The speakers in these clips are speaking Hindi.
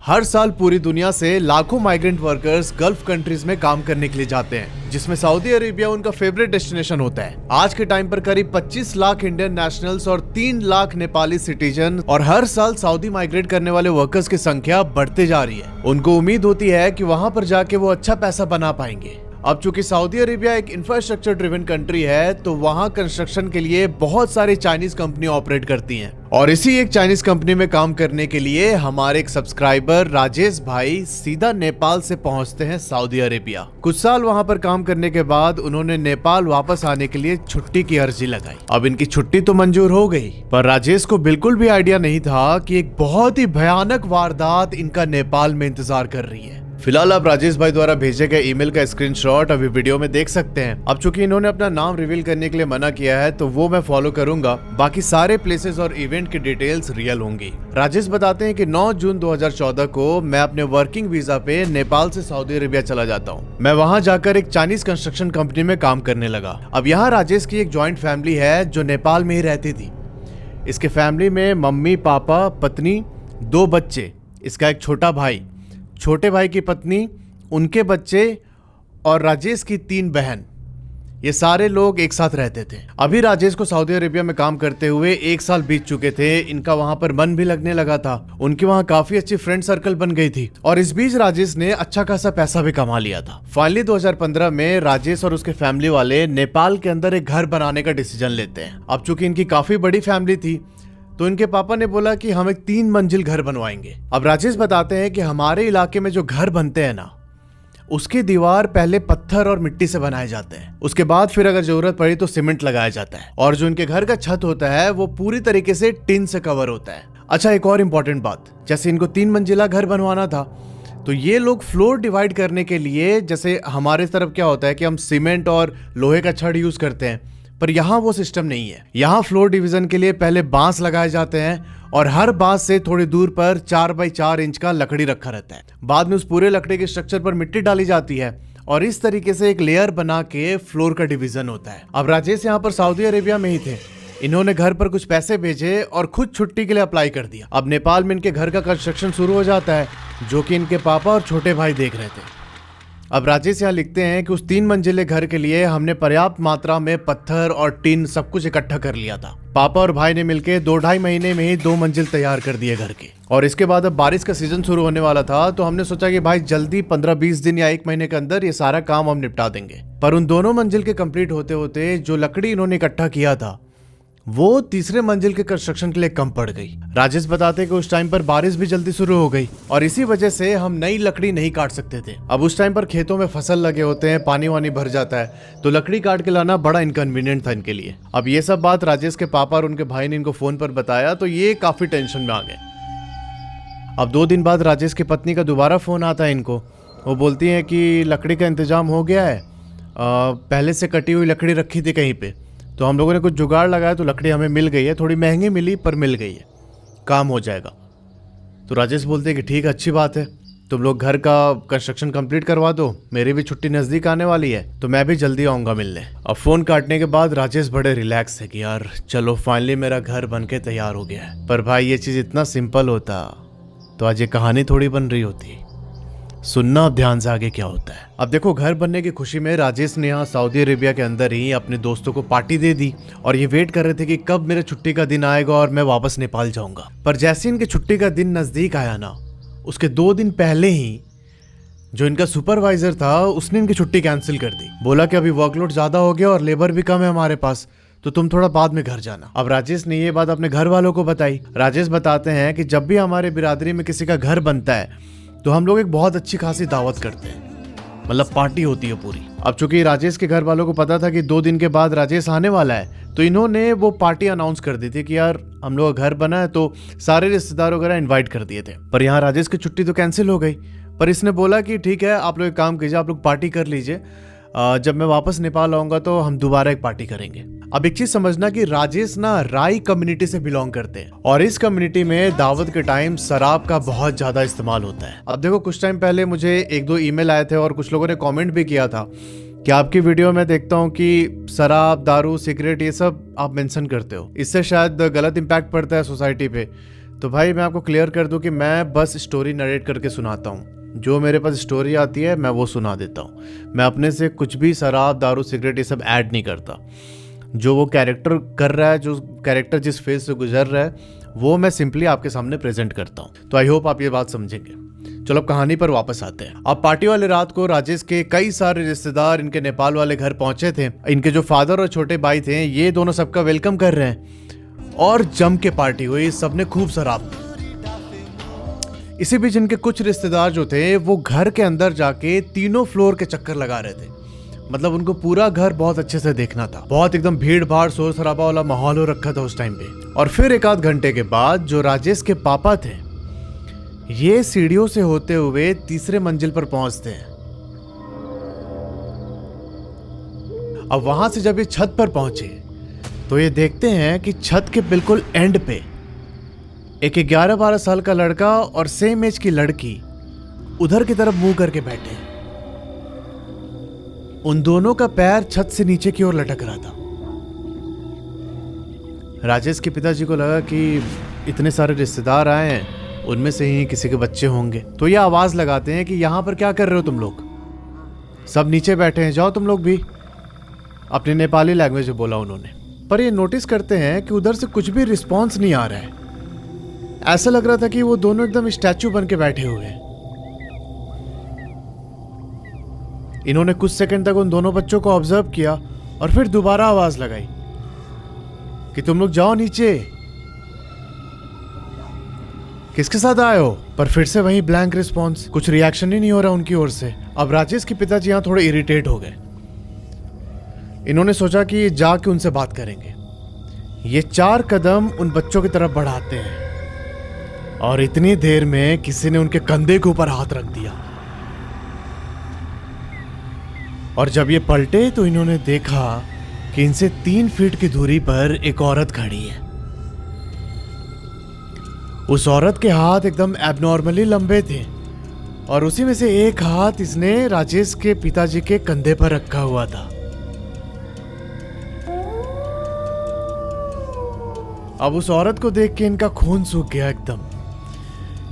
हर साल पूरी दुनिया से लाखों माइग्रेंट वर्कर्स गल्फ कंट्रीज में काम करने के लिए जाते हैं, जिसमें सऊदी अरेबिया उनका फेवरेट डेस्टिनेशन होता है। आज के टाइम पर करीब 25 लाख इंडियन नेशनल्स और 3 लाख नेपाली सिटीजन और हर साल सऊदी माइग्रेट करने वाले वर्कर्स की संख्या बढ़ते जा रही है। उनको उम्मीद होती है कि वहां पर जाके वो अच्छा पैसा बना पाएंगे। अब चूंकि सऊदी अरेबिया एक इंफ्रास्ट्रक्चर ड्रिवन कंट्री है, तो वहां कंस्ट्रक्शन के लिए बहुत सारी चाइनीज कंपनी ऑपरेट करती हैं। और इसी एक चाइनीज कंपनी में काम करने के लिए हमारे एक सब्सक्राइबर राजेश भाई सीधा नेपाल से पहुंचते हैं सऊदी अरेबिया। कुछ साल वहां पर काम करने के बाद उन्होंने नेपाल वापस आने के लिए छुट्टी की अर्जी लगाई। अब इनकी छुट्टी तो मंजूर हो गई, पर राजेश को बिल्कुल भी आइडिया नहीं था कि एक बहुत ही भयानक वारदात इनका नेपाल में इंतजार कर रही है। फिलहाल आप राजेश भाई द्वारा भेजे गए ईमेल का स्क्रीनशॉट अभी वीडियो में देख सकते हैं। अब चूंकि इन्होंने अपना नाम रिवील करने के लिए मना किया है, तो वो मैं फॉलो करूंगा। बाकी सारे प्लेसेस और इवेंट की डिटेल्स रियल होंगी। राजेश बताते हैं कि 9 जून 2014 को मैं अपने वर्किंग वीजा पे नेपाल से सऊदी अरेबिया चला जाता हूँ। मैं वहाँ जाकर एक चाइनीज कंस्ट्रक्शन कंपनी में काम करने लगा। अब यहाँ राजेश की एक ज्वाइंट फैमिली है जो नेपाल में ही रहती थी। इसके फैमिली में मम्मी, पापा, पत्नी, 2 बच्चे, इसका एक छोटा भाई, छोटे भाई की पत्नी, उनके बच्चे और राजेश की 3 बहन। ये सारे लोग एक साथ रहते थे। अभी राजेश को सऊदी अरेबिया में काम करते हुए 1 साल बीत चुके थे। इनका वहां पर मन भी लगने लगा था। उनकी वहां काफी अच्छी फ्रेंड सर्कल बन गई थी और इस बीच राजेश ने अच्छा खासा पैसा भी कमा लिया था। फाइनली 2015 में राजेश और उसके फैमिली वाले नेपाल के अंदर एक घर बनाने का डिसीजन लेते हैं। अब चूंकि इनकी काफी बड़ी फैमिली थी, तो इनके पापा ने बोला कि हम एक 3 मंजिल घर बनवाएंगे। अब राजेश बताते हैं कि हमारे इलाके में जो घर बनते हैं ना, उसकी दीवार पहले पत्थर और मिट्टी से बनाए जाते हैं। उसके बाद फिर अगर जरूरत पड़ी तो सीमेंट लगाया जाता है। और जो इनके घर का छत होता है वो पूरी तरीके से टिन से कवर होता है। अच्छा, एक और इम्पोर्टेंट बात, जैसे इनको 3 मंजिला घर बनवाना था, तो ये लोग फ्लोर डिवाइड करने के लिए, जैसे हमारे तरफ क्या होता है कि हम सीमेंट और लोहे का छड़ यूज करते हैं, पर यहाँ वो सिस्टम नहीं है। यहाँ फ्लोर डिवीजन के लिए पहले बांस लगाए जाते हैं और हर बांस से थोड़ी दूर पर 4 बाई 4 इंच का लकड़ी रखा रहता है। बाद में उस पूरे लकड़ी के स्ट्रक्चर पर मिट्टी डाली जाती है और इस तरीके से एक लेयर बना के फ्लोर का डिवीजन होता है। अब राजेश यहाँ पर सऊदी अरेबिया में ही थे। इन्होंने घर पर कुछ पैसे भेजे और खुद छुट्टी के लिए अप्लाई कर दिया। अब नेपाल में इनके घर का कंस्ट्रक्शन शुरू हो जाता है, जो कि इनके पापा और छोटे भाई देख रहे थे। अब राजेश यहाँ लिखते हैं कि उस 3 मंजिले घर के लिए हमने पर्याप्त मात्रा में पत्थर और टिन सब कुछ इकट्ठा कर लिया था। पापा और भाई ने मिलकर 2-2.5 महीने में ही 2 मंजिल तैयार कर दिए घर के। और इसके बाद अब बारिश का सीजन शुरू होने वाला था, तो हमने सोचा कि भाई जल्दी 15-20 दिन या 1 महीने के अंदर ये सारा काम हम निपटा देंगे। पर उन दोनों मंजिल के कंप्लीट होते होते जो लकड़ी इन्होंने इकट्ठा किया था, वो तीसरे मंजिल के कंस्ट्रक्शन के लिए कम पड़ गई। राजेश बताते हैं कि उस टाइम पर बारिश भी जल्दी शुरू हो गई और इसी वजह से हम नई लकड़ी नहीं काट सकते थे। अब उस टाइम पर खेतों में फसल लगे होते हैं, पानी वानी भर जाता है, तो लकड़ी काट के लाना बड़ा इनकन्वीनियंट था इनके लिए। अब ये सब बात राजेश के पापा और उनके भाई ने इनको फोन पर बताया, तो ये काफी टेंशन में आ गए। अब 2 दिन बाद राजेश की पत्नी का दोबारा फोन आता है इनको। वो बोलती है कि लकड़ी का इंतजाम हो गया है, पहले से कटी हुई लकड़ी रखी थी कहीं पे, तो हम लोगों ने कुछ जुगाड़ लगाया तो लकड़ी हमें मिल गई है। थोड़ी महंगी मिली पर मिल गई है, काम हो जाएगा। तो राजेश बोलते हैं कि ठीक है, अच्छी बात है, तुम लोग घर का कंस्ट्रक्शन कंप्लीट करवा दो, मेरी भी छुट्टी नज़दीक आने वाली है, तो मैं भी जल्दी आऊँगा मिलने। अब फ़ोन काटने के बाद राजेश बड़े रिलैक्स है कि यार चलो फाइनली मेरा घर बन के तैयार हो गया है। पर भाई ये चीज़ इतना सिंपल होता तो आज ये कहानी थोड़ी बन रही होती। सुनना अब ध्यान से आगे क्या होता है। अब देखो, घर बनने की खुशी में राजेश ने यहाँ सऊदी अरेबिया के अंदर ही अपने दोस्तों को पार्टी दे दी और ये वेट कर रहे थे कि कब मेरे छुट्टी का दिन आएगा और मैं वापस नेपाल जाऊंगा। पर जैसे इनकी छुट्टी का दिन नजदीक आया ना, उसके 2 दिन पहले ही जो इनका सुपरवाइजर था उसने इनकी छुट्टी कैंसिल कर दी। बोला कि अभी वर्कलोड ज्यादा हो गया और लेबर भी कम है हमारे पास, तो तुम थोड़ा बाद में घर जाना। अब राजेश ने ये बात अपने घर वालों को बताई। राजेश बताते हैं कि जब भी हमारे बिरादरी में किसी का घर बनता है तो हम लोग एक बहुत अच्छी खासी दावत करते हैं, मतलब पार्टी होती है पूरी। अब चूंकि राजेश के घर वालों को पता था कि 2 दिन के बाद राजेश आने वाला है, तो इन्होंने वो पार्टी अनाउंस कर दी थी कि यार हम लोग घर बना है, तो सारे रिश्तेदार वगैरह इनवाइट कर दिए थे। पर यहाँ राजेश की छुट्टी तो कैंसिल हो गई। पर इसने बोला कि ठीक है, आप लोग एक काम कीजिए, आप लोग पार्टी कर लीजिए, जब मैं वापस नेपाल आऊंगा तो हम दोबारा एक पार्टी करेंगे। अब एक चीज समझना कि राजेश ना राई कम्युनिटी से बिलोंग करते हैं और इस कम्युनिटी में दावत के टाइम शराब का बहुत ज्यादा इस्तेमाल होता है। अब देखो, कुछ टाइम पहले मुझे 1-2 ईमेल आए थे और कुछ लोगों ने कमेंट भी किया था कि आपकी वीडियो में देखता हूँ कि शराब, दारू, सिगरेट ये सब आप मेंशन करते हो, इससे शायद गलत इम्पैक्ट पड़ता है सोसाइटी पे, तो भाई मैं आपको क्लियर कर दूं कि मैं बस स्टोरी नरेट करके सुनाता हूँ। जो मेरे पास स्टोरी आती है मैं वो सुना देता हूँ। मैं अपने से कुछ भी शराब दारू सिगरेट ये सब ऐड नहीं करता। जो वो कैरेक्टर कर रहा है, जो कैरेक्टर जिस फेज से गुजर रहा है, वो मैं सिंपली आपके सामने प्रेजेंट करता हूँ। तो आई होप आप ये बात समझेंगे। चलो अब कहानी पर वापस आते हैं। अब पार्टी वाले रात को राजेश के कई सारे रिश्तेदार इनके नेपाल वाले घर पहुंचे थे। इनके जो फादर और छोटे भाई थे, ये दोनों सबका वेलकम कर रहे हैं और जम के पार्टी हुई। सबने खूब शराब पी। इसी बीच इनके कुछ रिश्तेदार जो थे वो घर के अंदर जाके तीनों फ्लोर के चक्कर लगा रहे थे। मतलब उनको पूरा घर बहुत अच्छे से देखना था। बहुत एकदम भीड़ भाड़ शोर शराबा वाला माहौल हो रखा था उस टाइम पे। और फिर एक आध घंटे के बाद जो राजेश के पापा थे, ये सीढ़ियों से होते हुए तीसरे मंजिल पर पहुंचते हैं। अब वहां से जब ये छत पर पहुंचे तो ये देखते हैं कि छत के बिल्कुल एंड पे एक 11-12 साल का लड़का और सेम एज की लड़की उधर की तरफ मुंह करके बैठे हैं। उन दोनों का पैर छत से नीचे की ओर लटक रहा था। राजेश के पिताजी को लगा कि इतने सारे रिश्तेदार आए हैं, उनमें से ही किसी के बच्चे होंगे। तो ये आवाज लगाते हैं कि यहां पर क्या कर रहे हो तुम लोग, सब नीचे बैठे हैं, जाओ तुम लोग भी। अपनी नेपाली लैंग्वेज में बोला उन्होंने। पर ये नोटिस करते हैं कि उधर से कुछ भी रिस्पॉन्स नहीं आ रहा है। ऐसा लग रहा था कि वो दोनों एकदम स्टैचू बन के बैठे हुए हैं। इन्होंने कुछ सेकंड तक उन दोनों बच्चों को ऑब्जर्व किया और फिर दोबारा आवाज लगाई कि तुम लोग जाओ नीचे। किसके साथ आए हो? पर फिर से वही ब्लैंक रिस्पॉन्स, कुछ रिएक्शन ही नहीं हो रहा उनकी ओर से। अब राजेश के पिताजी यहां थोड़े इरिटेट हो गए। इन्होंने सोचा कि जाके उनसे बात करेंगे। ये 4 कदम उन बच्चों की तरफ बढ़ाते हैं और इतनी देर में किसी ने उनके कंधे के ऊपर हाथ रख दिया। और जब ये पलटे तो इन्होंने देखा कि इनसे 3 फीट की दूरी पर एक औरत खड़ी है। उस औरत के हाथ एकदम एबनॉर्मली लंबे थे और उसी में से एक हाथ इसने राजेश के पिताजी के कंधे पर रखा हुआ था। अब उस औरत को देख के इनका खून सूख गया एकदम।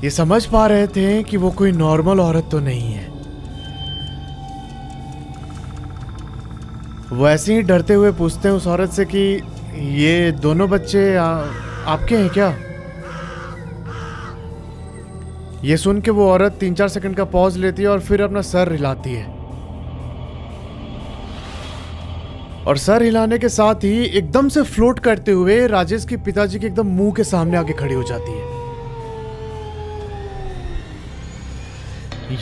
ये समझ पा रहे थे कि वो कोई नॉर्मल औरत तो नहीं है। वो ऐसे ही डरते हुए पूछते हैं उस औरत से कि ये दोनों बच्चे आपके हैं क्या? ये सुन के वो औरत 3-4 सेकंड का पॉज लेती है और फिर अपना सर हिलाती है। और सर हिलाने के साथ ही एकदम से फ्लोट करते हुए राजेश के पिताजी के एकदम मुंह के सामने आके खड़ी हो जाती है।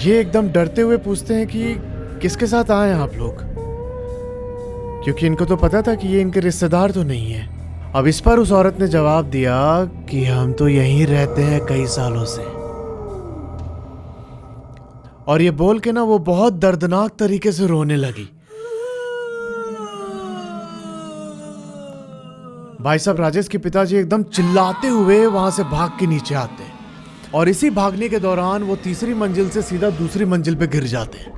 ये एकदम डरते हुए पूछते हैं कि किसके साथ आए हैं आप लोग, क्योंकि इनको तो पता था कि ये इनके रिश्तेदार तो नहीं है। अब इस पर उस औरत ने जवाब दिया कि हम तो यहीं रहते हैं कई सालों से। और ये बोल के ना वो बहुत दर्दनाक तरीके से रोने लगी। भाई साहब, राजेश के पिताजी एकदम चिल्लाते हुए वहां से भाग के नीचे आते हैं और इसी भागने के दौरान वो तीसरी मंजिल से सीधा दूसरी मंजिल पे गिर जाते हैं।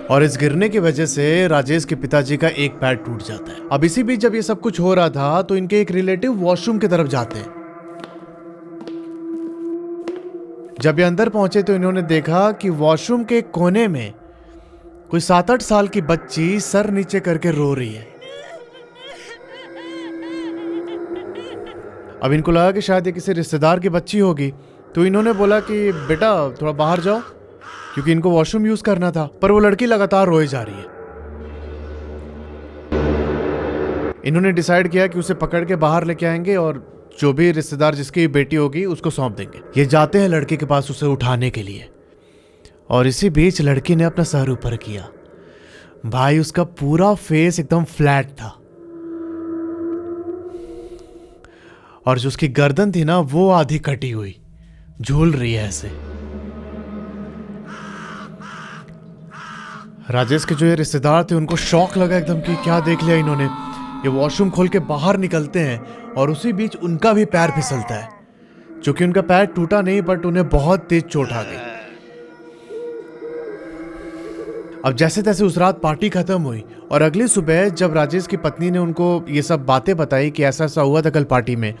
और इस गिरने की वजह से राजेश के पिताजी का एक पैर टूट जाता है। अब इसी बीच जब ये सब कुछ हो रहा था तो इनके एक रिलेटिव वॉशरूम की तरफ जाते हैं। जब ये अंदर पहुंचे तो इन्होंने देखा कि वॉशरूम के कोने में कोई 7-8 साल की बच्ची सर नीचे करके रो रही है। अब इनको लगा कि शायद ये किसी रिश्तेदार की बच्ची होगी, तो इन्होंने बोला कि बेटा थोड़ा बाहर जाओ, क्योंकि इनको वॉशरूम यूज करना था। पर वो लड़की लगातार रोए जा रही है। इन्होंने डिसाइड किया कि उसे पकड़ के बाहर लेके आएंगे और जो भी रिश्तेदार जिसकी बेटी होगी उसको सौंप देंगे। ये जाते हैं लड़की के पास उसे उठाने के लिए और इसी बीच लड़की ने अपना सर ऊपर किया। भाई उसका पूरा फेस एकदम फ्लैट था और जो उसकी गर्दन थी ना वो आधी कटी हुई झूल रही है ऐसे। राजेश के जो ये रिश्तेदार थे उनको शॉक लगा एकदम कि क्या देख लिया इन्होंने। ये वॉशरूम खोल के बाहर निकलते हैं और उसी बीच उनका भी पैर फिसलता है। क्योंकि उनका पैर टूटा नहीं बट उन्हें बहुत तेज चोट आ गई। अब जैसे तैसे उस रात पार्टी खत्म हुई और अगली सुबह जब राजेश की पत्नी ने उनको ये सब बातें बताई कि ऐसा ऐसा हुआ था कल पार्टी में,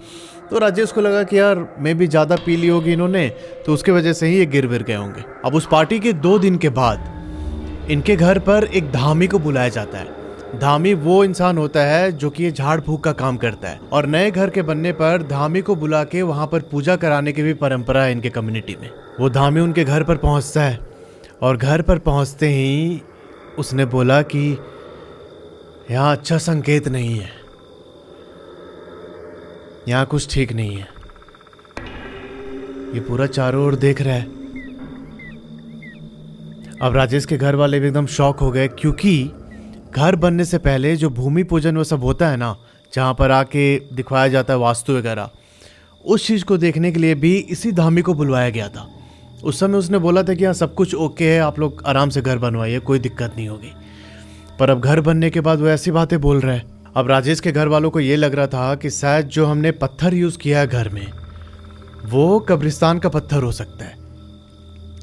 तो राजेश को लगा कि यार मैं भी ज़्यादा पी ली होगी इन्होंने, तो उसके वजह से ही ये गिर विर गए होंगे। अब उस पार्टी के 2 दिन के बाद इनके घर पर एक धामी को बुलाया जाता है। धामी वो इंसान होता है जो कि ये झाड़ फूक का काम करता है, और नए घर के बनने पर धामी को बुला के वहाँ पर पूजा कराने की भी परंपरा है इनके कम्युनिटी में। वो धामी उनके घर पर पहुँचता है और घर पर पहुँचते ही उसने बोला कि यहाँ अच्छा संकेत नहीं है, यहाँ कुछ ठीक नहीं है। ये पूरा चारों ओर देख रहा है। अब राजेश के घर वाले भी एकदम शॉक हो गए, क्योंकि घर बनने से पहले जो भूमि पूजन वो सब होता है ना, जहाँ पर आके दिखवाया जाता है वास्तु वगैरह, उस चीज़ को देखने के लिए भी इसी धामी को बुलवाया गया था। उस समय उसने बोला था कि हाँ सब कुछ ओके है, आप लोग आराम से घर बनवाइए, कोई दिक्कत नहीं होगी। पर अब घर बनने के बाद वो ऐसी बातें बोल रहा है। अब राजेश के घर वालों को ये लग रहा था कि शायद जो हमने पत्थर यूज़ किया है घर में, वो कब्रिस्तान का पत्थर हो सकता है,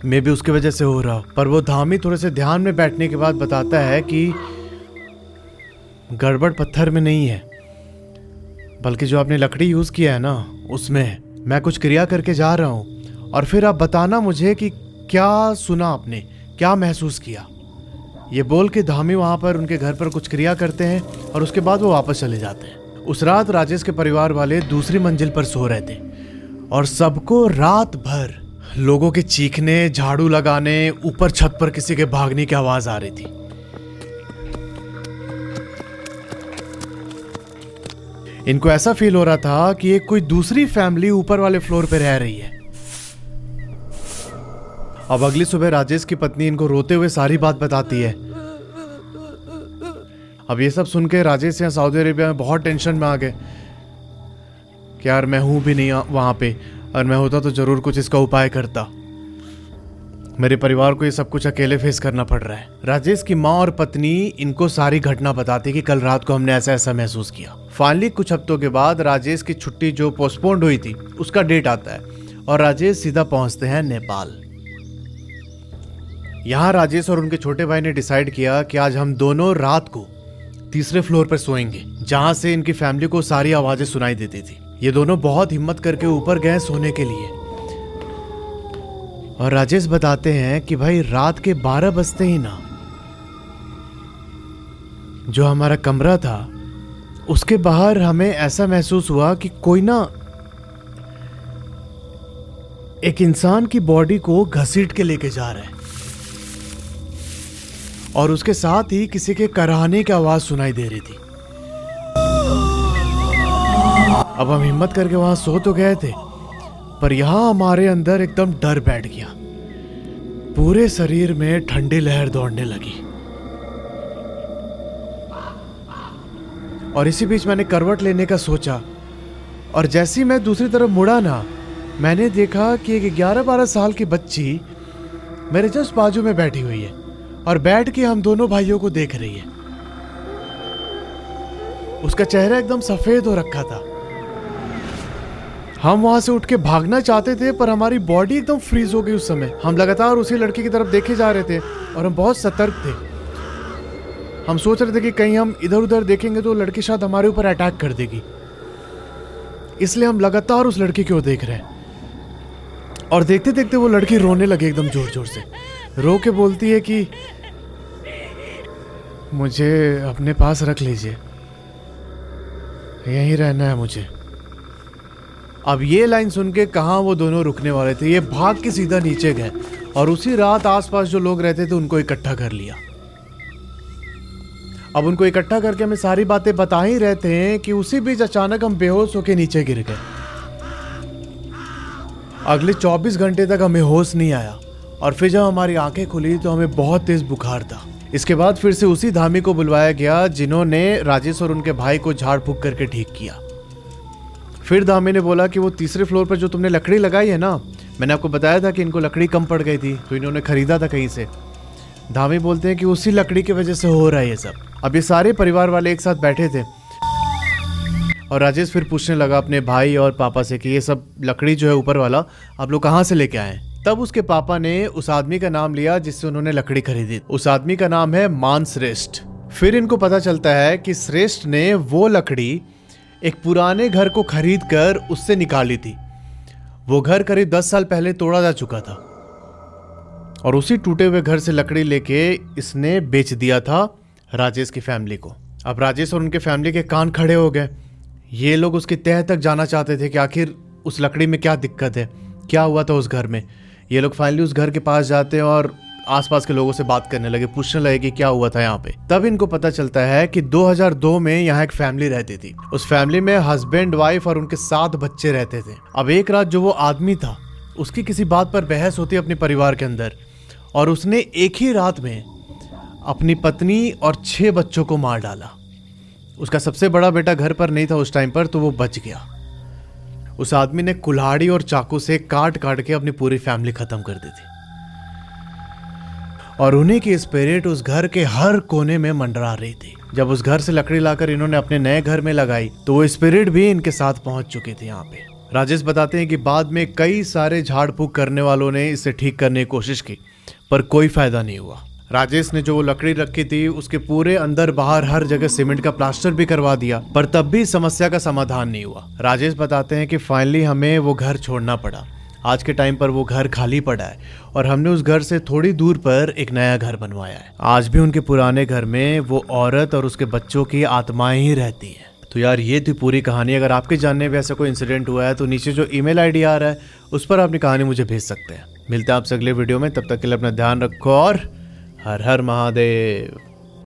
मे भी उसकी वजह से हो रहा। पर वो धामी थोड़े से ध्यान में बैठने के बाद बताता है कि गड़बड़ पत्थर में नहीं है, बल्कि जो आपने लकड़ी यूज़ किया है ना उसमें है। मैं कुछ क्रिया करके जा रहा हूँ और फिर आप बताना मुझे कि क्या सुना आपने, क्या महसूस किया। ये बोल के धामी वहाँ पर उनके घर पर कुछ क्रिया करते हैं और उसके बाद वो वापस चले जाते हैं। उस रात राजेश के परिवार वाले दूसरी मंजिल पर सो रहे थे और सबको रात भर लोगों के चीखने, झाड़ू लगाने, ऊपर छत पर किसी के भागने की आवाज आ रही थी। इनको ऐसा फील हो रहा था कि एक कोई दूसरी फैमिली ऊपर वाले फ्लोर पे रह रही है। अब अगली सुबह राजेश की पत्नी इनको रोते हुए सारी बात बताती है। अब ये सब सुन के राजेश यहाँ सऊदी अरेबिया में बहुत टेंशन में आ गए कि यार मैं हूं भी नहीं वहां पे, और मैं होता तो जरूर कुछ इसका उपाय करता। मेरे परिवार को ये सब कुछ अकेले फेस करना पड़ रहा है। राजेश की माँ और पत्नी इनको सारी घटना बताती कि कल रात को हमने ऐसा ऐसा महसूस किया। फाइनली कुछ हफ्तों के बाद राजेश की छुट्टी जो पोस्टपोन्ड हुई थी उसका डेट आता है और राजेश सीधा पहुंचते हैं नेपाल। यहाँ राजेश और उनके छोटे भाई ने डिसाइड किया कि आज हम दोनों रात को तीसरे फ्लोर पर सोएंगे, जहां से इनकी फैमिली को सारी आवाजें सुनाई देती थी। ये दोनों बहुत हिम्मत करके ऊपर गए सोने के लिए, और राजेश बताते हैं कि भाई रात के 12 बजते ही ना, जो हमारा कमरा था उसके बाहर हमें ऐसा महसूस हुआ कि कोई ना एक इंसान की बॉडी को घसीट के लेके जा रहा है, और उसके साथ ही किसी के कराहने की आवाज सुनाई दे रही थी। अब हम हिम्मत करके वहां सो तो गए थे, पर यहां हमारे अंदर एकदम डर बैठ गया। पूरे शरीर में ठंडी लहर दौड़ने लगी, और इसी बीच मैंने करवट लेने का सोचा, और जैसे ही मैं दूसरी तरफ मुड़ा ना, मैंने देखा कि एक 11-12 साल की बच्ची मेरे जस्ट बाजू में बैठी हुई है और बैठ के हम दोनों भाइयों को देख रही है। उसका चेहरा एकदम सफेद हो रखा था। हम वहां से उठ के भागना चाहते थे, पर हमारी बॉडी एकदम फ्रीज हो गई उस समय। हम लगातार उसी लड़की की तरफ देखे जा रहे थे और हम बहुत सतर्क थे। हम सोच रहे थे कि कहीं हम इधर उधर देखेंगे तो लड़की शायद हमारे ऊपर अटैक कर देगी, इसलिए हम लगातार उस लड़की की ओर देख रहे हैं। और देखते देखते वो लड़की रोने लगी एकदम जोर जोर से। रो के बोलती है कि मुझे अपने पास रख लीजिए, यहीं रहना है मुझे। अब ये लाइन सुन के कहाँ वो दोनों रुकने वाले थे, ये भाग के सीधा नीचे गए और उसी रात आसपास जो लोग रहते थे उनको इकट्ठा कर लिया। अब उनको इकट्ठा करके हमें सारी बातें बता ही रहे थे कि उसी बीच अचानक हम बेहोश होके नीचे गिर गए। अगले 24 घंटे तक हमें होश नहीं आया, और फिर जब हमारी आंखें खुली तो हमें बहुत तेज बुखार था। इसके बाद फिर से उसी धामी को बुलवाया गया जिन्होंने राजेश और उनके भाई को झाड़ फूक करके ठीक किया। फिर धामी ने बोला कि वो तीसरे फ्लोर पर जो तुमने लकड़ी लगाई है ना, मैंने आपको बताया था कि इनको लकड़ी कम पड़ गई थी तो इन्होंने खरीदा था कहीं से। धामी बोलते हैं कि उसी लकड़ी की वजह से हो रहा है ये सब। अब ये सारे परिवार वाले एक साथ बैठे थे और राजेश फिर पूछने लगा अपने भाई और पापा से कि ये सब लकड़ी जो है ऊपर वाला आप लोग कहाँ से लेके आए हैं, तब उसके पापा ने उस आदमी का नाम लिया जिससे उन्होंने लकड़ी खरीदी। उस आदमी का नाम है मान श्रेष्ठ। फिर इनको पता चलता है कि श्रेष्ठ ने वो लकड़ी एक पुराने घर को खरीद कर उससे निकाली थी। वो घर करीब 10 साल पहले तोड़ा जा चुका था और उसी टूटे हुए घर से लकड़ी लेके इसने बेच दिया था राजेश की फैमिली को। अब राजेश और उनके फैमिली के कान खड़े हो गए। ये लोग उसकी तह तक जाना चाहते थे कि आखिर उस लकड़ी में क्या दिक्कत है, क्या हुआ था उस घर में। ये लोग फाइनली उस घर के पास जाते हैं और आसपास के लोगों से बात करने लगे, पूछने लगे कि क्या हुआ था यहाँ पे। तब इनको पता चलता है कि 2002 में यहाँ एक फैमिली रहती थी। उस फैमिली में हस्बैंड, वाइफ और उनके 7 बच्चे रहते थे। अब एक रात जो वो आदमी था उसकी किसी बात पर बहस होती है अपने परिवार के अंदर और उसने एक ही रात में अपनी पत्नी और 6 बच्चों को मार डाला। उसका सबसे बड़ा बेटा घर पर नहीं था उस टाइम पर, तो वो बच गया। उस आदमी ने कुल्हाड़ी और चाकू से काट काट के अपनी पूरी फैमिली खत्म कर दी थी और उन्हीं की स्पिरिट उस घर के हर कोने में मंडरा रही थी। जब उस घर से लकड़ी लाकर इन्होंने अपने नए घर में लगाई तो वो स्पिरिट भी इनके साथ पहुंच चुकी थी यहाँ पे। राजेश बताते हैं कि बाद में कई सारे झाड़ फूक करने वालों ने इसे ठीक करने की कोशिश की पर कोई फायदा नहीं हुआ। राजेश ने जो वो लकड़ी रखी थी उसके पूरे अंदर बाहर हर जगह सीमेंट का प्लास्टर भी करवा दिया पर तब भी समस्या का समाधान नहीं हुआ। राजेश बताते हैं कि फाइनली हमें वो घर छोड़ना पड़ा। आज के टाइम पर वो घर खाली पड़ा है और हमने उस घर से थोड़ी दूर पर एक नया घर बनवाया है। आज भी उनके पुराने घर में वो औरत और उसके बच्चों की आत्माएं ही रहती हैं। तो यार ये थी पूरी कहानी। अगर आपके जानने में ऐसा कोई इंसिडेंट हुआ है तो नीचे जो ईमेल आईडी आ रहा है उस पर अपनी कहानी मुझे भेज सकते हैं। मिलते हैं आपसे अगले वीडियो में, तब तक के लिए अपना ध्यान रखो और हर हर महादेव।